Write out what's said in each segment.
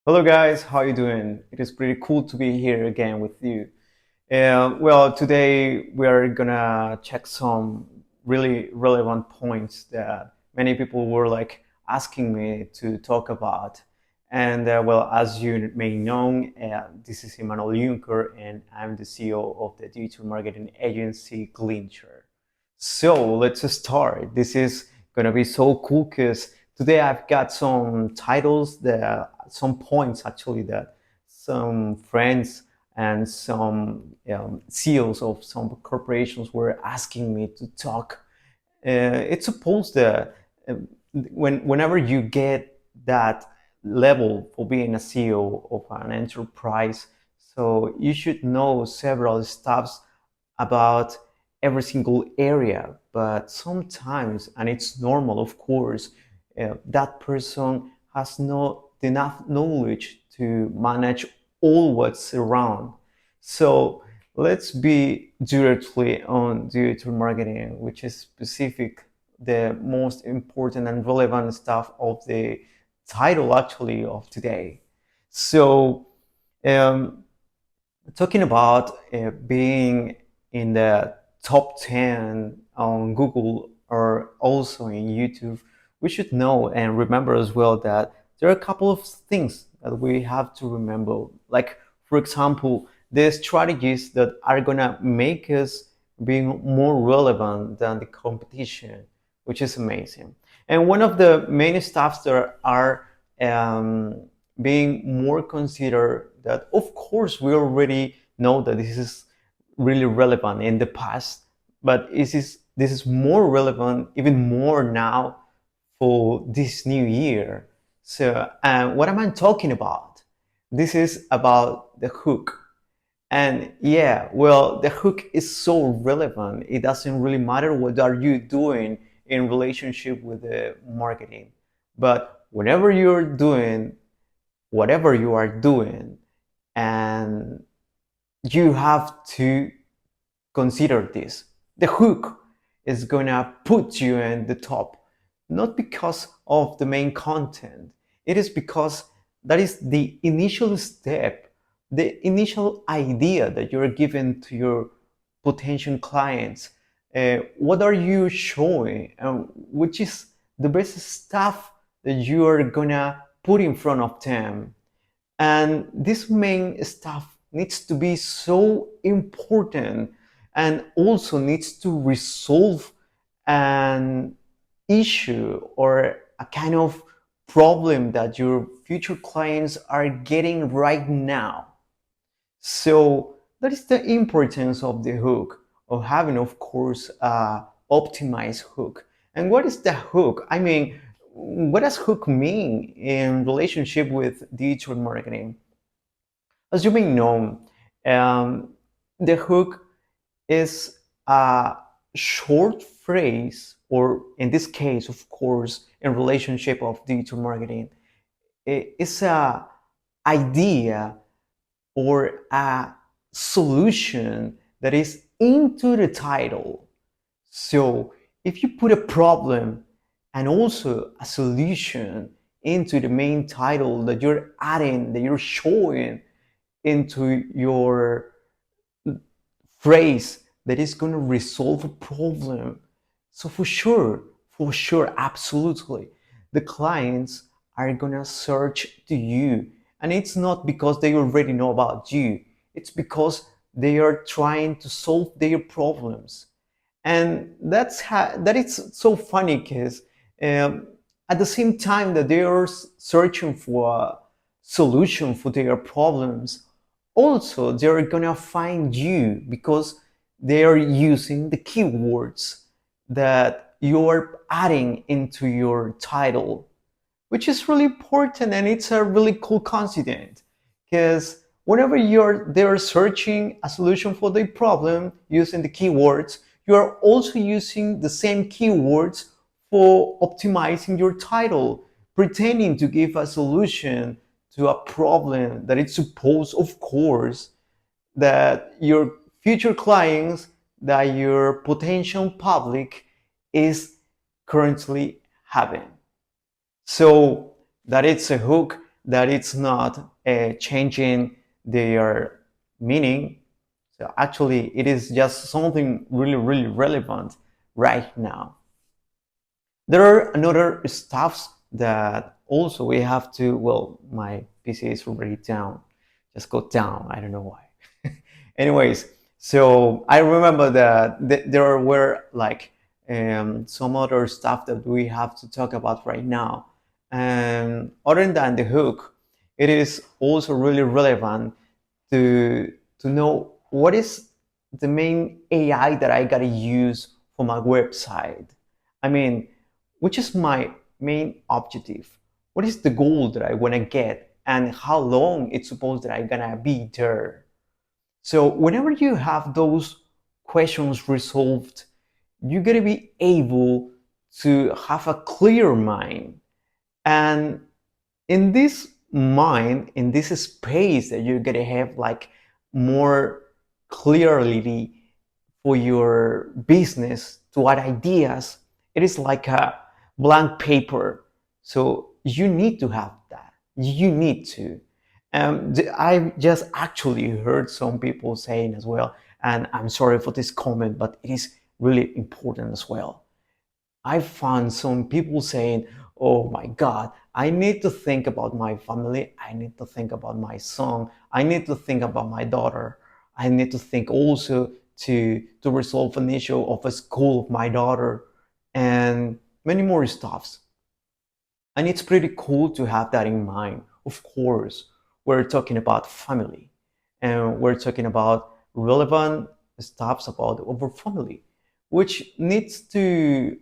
Hello guys, how you doing? It is pretty cool to be here again with you. Today we are gonna check some really relevant points that many people were asking me to talk about. As you may know, this is Emmanuel Juncker, and I'm the CEO of the digital marketing agency Glincher. So let's start. This is gonna be so cool because today I've got some titles that some points actually that some friends and some CEOs of some corporations were asking me to talk. It's supposed that whenever you get that level for being a CEO of an enterprise, so you should know several stuffs about every single area. But sometimes, and it's normal, of course, that person has not enough knowledge to manage all what's around. So let's be directly on digital marketing, which is specific, the most important and relevant stuff of the title actually of today. So um, talking about being in the top 10 on Google or also in YouTube, we should know and remember as well that there are a couple of things that we have to remember. Like, for example, the strategies that are gonna make us being more relevant than the competition, which is amazing. And one of the main stuffs that are being more considered, that of course we already know that this is really relevant in the past, but this is more relevant even more now for this new year. So what am I talking about? This is about the hook. And yeah, well, the hook is so relevant. It doesn't really matter what are you doing in relationship with the marketing. But whenever you're doing whatever you are doing, and you have to consider this. The hook is gonna put you in the top, not because of the main content. It is because that is the initial step, the initial idea that you're giving to your potential clients. What are you showing, and which is the best stuff that you are gonna put in front of them. And this main stuff needs to be so important and also needs to resolve an issue or a kind of problem that your future clients are getting right now. So that is the importance of the hook, of having, of course, a optimized hook. And what is the hook? I mean, what does hook mean in relationship with digital marketing? As you may know, um, the hook is a short phrase, or in this case, of course, in relationship of digital marketing, it's a idea or a solution that is into the title. So if you put a problem and also a solution into the main title that you're adding, that you're showing into your phrase, that is going to resolve a problem. So for sure, absolutely, the clients are going to search to you. And it's not because they already know about you, it's because they are trying to solve their problems. And that is so funny because um, at the same time that they are searching for a solution for their problems, also they're gonna find you because they are using the keywords that you're adding into your title, which is really important, and it's a really cool coincidence because whenever they're searching a solution for the problem using the keywords, you are also using the same keywords for optimizing your title, pretending to give a solution to a problem that it's supposed, of course, that your future clients, that your potential public is currently having. So that it's a hook. that it's not changing their meaning. So actually, it is just something really, really relevant right now. There are another stuffs that also we have to, well, my PC is already down. Just go down. I don't know why. Anyways, so I remember that there were like some other stuff that we have to talk about right now. And other than the hook, it is also really relevant to know what is the main AI that I gotta use for my website. I mean, which is my main objective? What is the goal that I wanna get, and how long it's supposed that I gonna be there? So whenever you have those questions resolved, you're gonna be able to have a clear mind. And in this mind, in this space that you're gonna have like more clarity for your business, to add ideas, it is like a blank paper. So you need to have that. You need to. I just actually heard some people saying as well, and I'm sorry for this comment, but it is really important as well. I found some people saying, oh my God, I need to think about my family. I need to think about my son. I need to think about my daughter. I need to think also to resolve an issue of a school of my daughter and many more stuffs. And it's pretty cool to have that in mind. Of course, we're talking about family and we're talking about relevant stuffs about our family, which needs to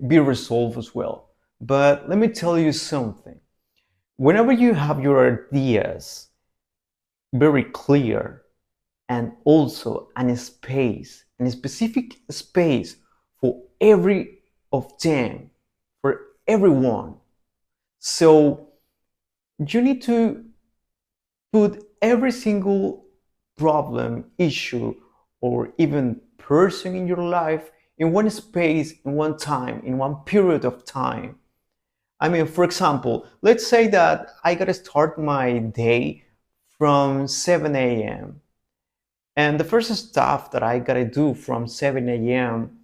be resolved as well. But let me tell you something. Whenever you have your ideas very clear and also an space, and a specific space for every of them, for everyone, so you need to put every single problem, issue, or even person in your life in one space, in one time, in one period of time. I mean, for example, let's say that I gotta start my day from 7 a.m. And the first stuff that I gotta do from 7 a.m.,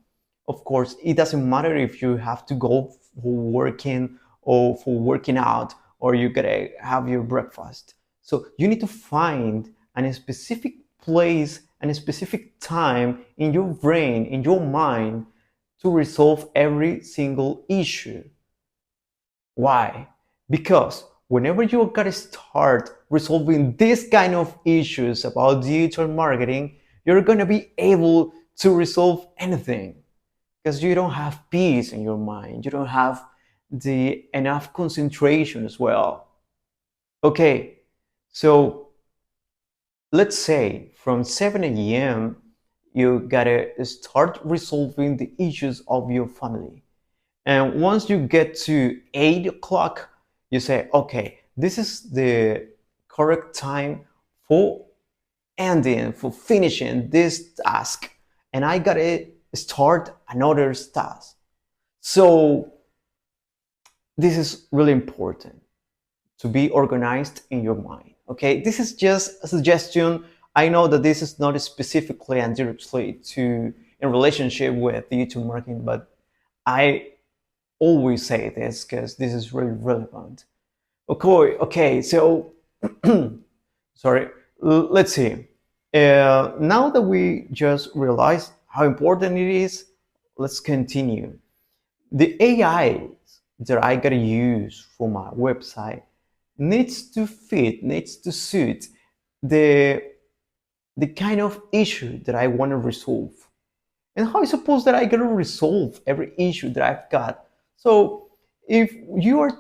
of course, it doesn't matter if you have to go for working or for working out or you gotta have your breakfast. So you need to find a specific place and a specific time in your brain, in your mind, to resolve every single issue. Why? Because whenever you gotta start resolving this kind of issues about digital marketing, you're gonna be able to resolve anything because you don't have peace in your mind. You don't have the enough concentration as well. Okay, so let's say from 7 a.m. you gotta start resolving the issues of your family. And once you get to 8 o'clock, you say, okay, this is the correct time for ending, for finishing this task. And I gotta start another task. So this is really important to be organized in your mind. Okay, this is just a suggestion. I know that this is not specifically and directly to in relationship with digital marketing, but I always say this because this is really relevant. Okay, so sorry, let's see. Now that we just realized how important it is, let's continue. The AI that I gotta use for my website needs to suit the the kind of issue that I want to resolve. And how I suppose that I gotta resolve every issue that I've got. So if you are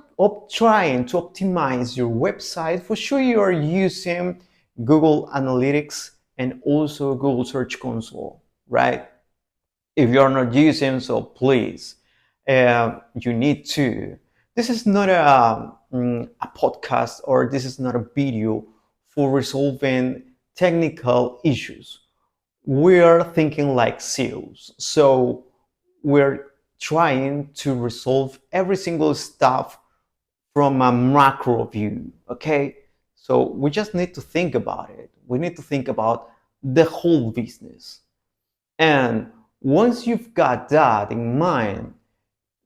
trying to optimize your website, for sure you are using Google Analytics and also Google Search Console, right? If you are not using, so please, you need to. This is not a podcast or this is not a video for resolving technical issues. We're thinking like SEOs. So we're trying to resolve every single stuff from a macro view, okay? So we just need to think about it. We need to think about the whole business. And once you've got that in mind,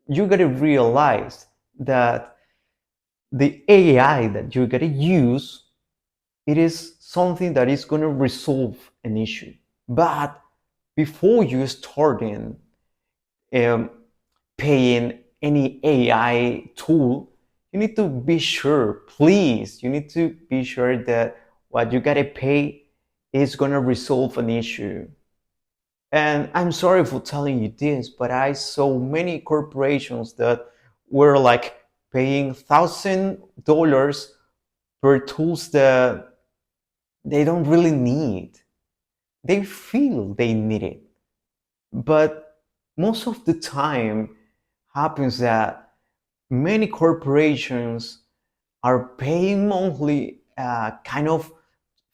you got to realize that the AI that you're going to use, it is something that is going to resolve an issue. But before you start in um, paying any AI tool, you need to be sure, please, you need to be sure that what you got to pay is going to resolve an issue. And I'm sorry for telling you this, but I saw many corporations that were like paying $1,000 per tools that they don't really need. They feel they need it, but most of the time happens that many corporations are paying monthly kind of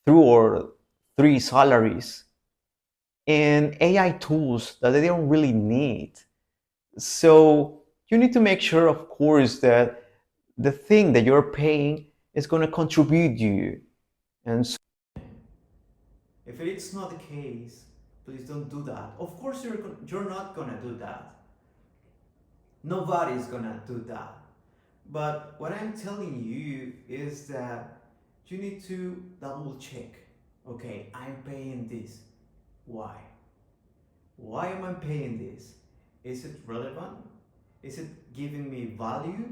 through or three salaries in AI tools that they don't really need. So you need to make sure, of course, that the thing that you're paying is going to contribute you. And so if it's not the case, please don't do that. Of course, you're not going to do that. Nobody's going to do that. But what I'm telling you is that you need to double check. Okay, I'm paying this. Why? Why am I paying this? Is it relevant? Is it giving me value?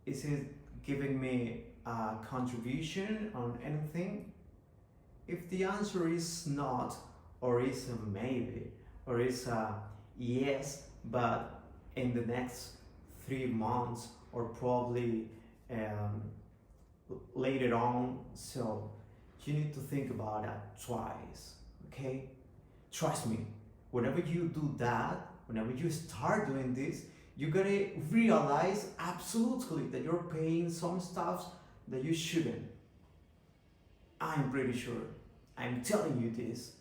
Is it giving me a contribution on anything? If the answer is not, or is a maybe, or is a yes, but in the next 3 months, or probably um, later on, so you need to think about that twice, okay? Trust me, whenever you do that, whenever you start doing this, you gotta realize absolutely that you're paying some stuff that you shouldn't. I'm pretty sure. I'm telling you this.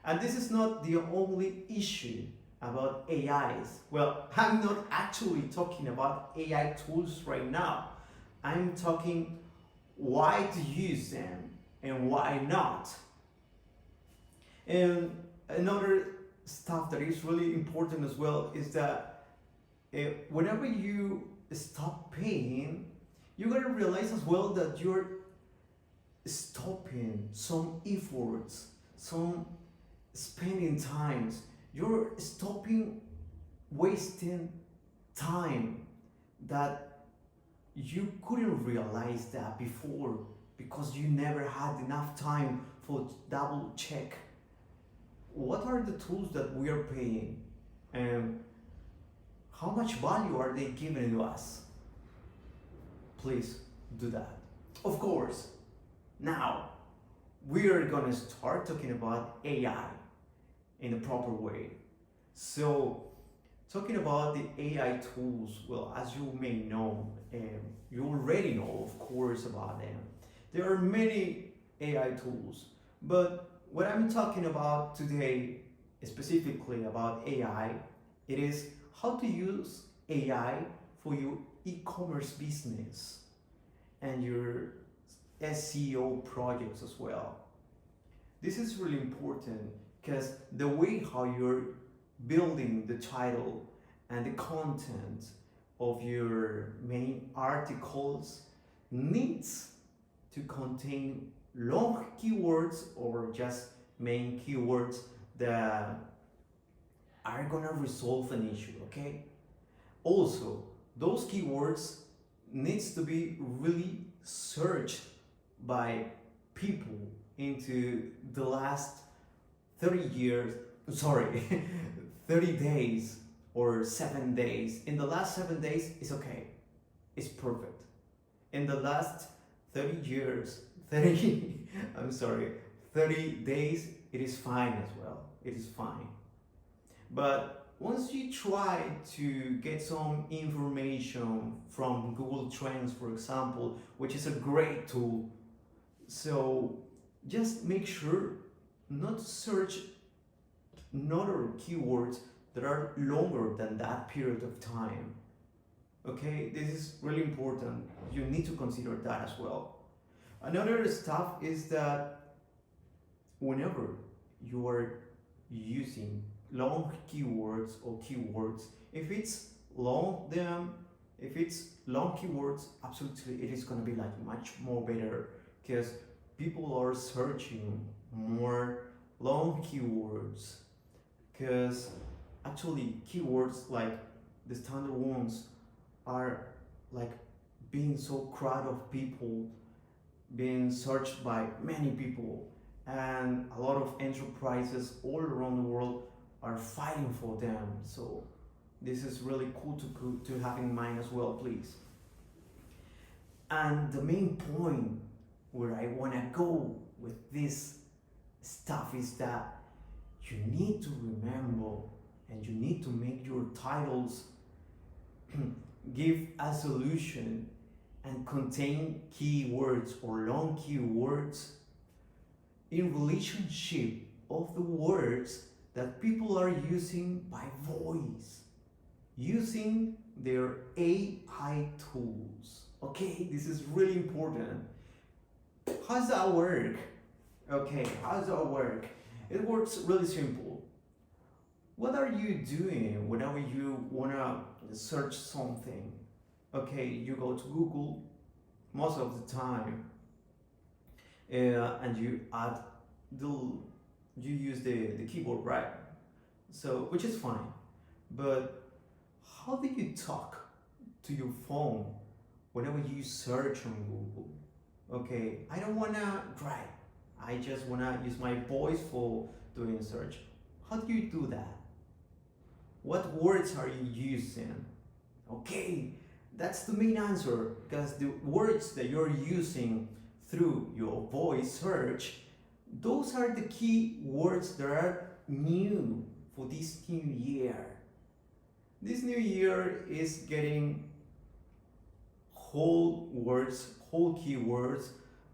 And this is not the only issue about AIs. Well, I'm not actually talking about AI tools right now. I'm talking why to use them and why not. And another stuff that is really important as well is that whenever you stop paying, you gotta realize as well that you're stopping some efforts, some spending times. You're stopping wasting time that you couldn't realize that before because you never had enough time for double check what are the tools that we are paying and how much value are they giving to us. Please do that. Of course, now we are going to start talking about AI in a proper way. So talking about the AI tools, well, as you may know, you already know, of course, about them. There are many AI tools, but what I'm talking about today, specifically about AI, it is how to use AI for your e-commerce business and your SEO projects as well. This is really important because the way how you're building the title and the content of your main articles needs to contain long keywords or just main keywords that are gonna resolve an issue, okay? Also, those keywords needs to be really searched by people into the last 30 years, sorry, 30 days or 7 days. In the last 7 days, it's okay. It's perfect. In the last 30 years, 30, I'm sorry, 30 days, it is fine as well. It is fine. But once you try to get some information from Google Trends, for example, which is a great tool, so just make sure not to search other keywords that are longer than that period of time. Okay, this is really important. You need to consider that as well. Another stuff is that whenever you are using long keywords or keywords, if it's long keywords, absolutely it is going to be like much more better, because people are searching more long keywords, because actually keywords like the standard ones are like being so crowd of people, being searched by many people, and a lot of enterprises all around the world are fighting for them. So this is really cool to have in mind as well, please. And the main point where I want to go with this stuff is that you need to remember and you need to make your titles give a solution and contain keywords or long keywords in relationship of the words that people are using by voice, using their AI tools. Okay, this is really important. How does that work? Okay, how does that work? It works really simple. What are you doing whenever you wanna search something? Okay, you go to Google most of the time, and you add the you use the keyboard, right? So which is fine, but how do you talk to your phone whenever you search on Google? Okay, I don't wanna write. I just wanna use my voice for doing search. How do you do that? What words are you using? Okay, that's the main answer, because the words that you're using through your voice search, those are the key words that are new for this new year. This new year is getting whole words, whole keywords,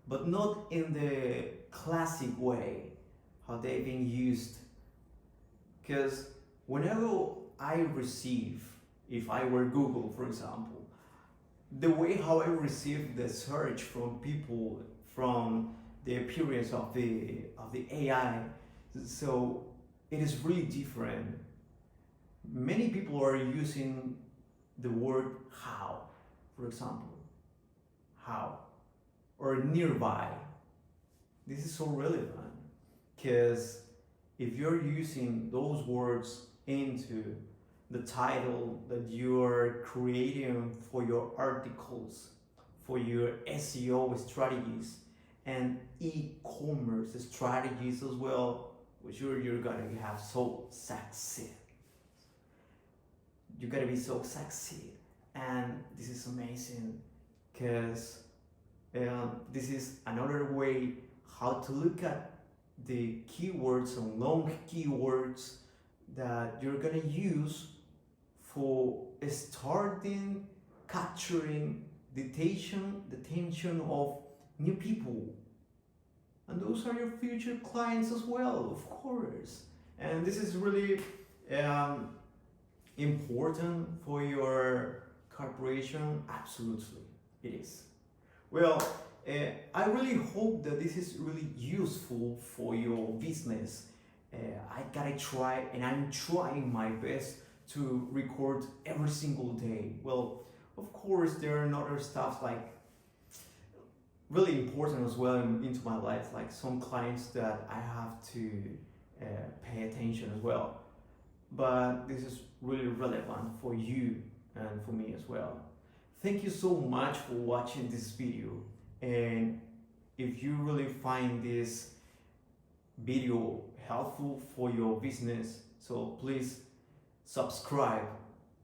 but not in the classic way how they've been used. Because whenever I receive, if I were Google, for example, the way how I receive the search from people, from the appearance of the AI, so it is really different. Many people are using the word how, for example, how, or nearby. This is so relevant, because if you're using those words into the title that you are creating for your articles, for your SEO strategies and e-commerce strategies as well, which you're gonna have so succeed. You gotta be so succeed, and this is amazing, because this is another way how to look at the keywords and long keywords that you're gonna use for starting capturing the attention of new people, and those are your future clients as well, of course. And this is really important for your corporation. Absolutely it is. Well, I really hope that this is really useful for your business. I gotta try, and I'm trying my best to record every single day. Well, of course, there are other stuff like really important as well into my life, like some clients that I have to pay attention as well. But this is really relevant for you and for me as well. Thank you so much for watching this video, and if you really find this video helpful for your business, so please subscribe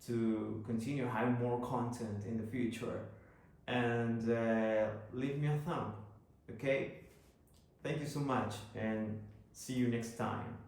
to continue having more content in the future, and leave me a thumb. Okay, thank you so much, and see you next time.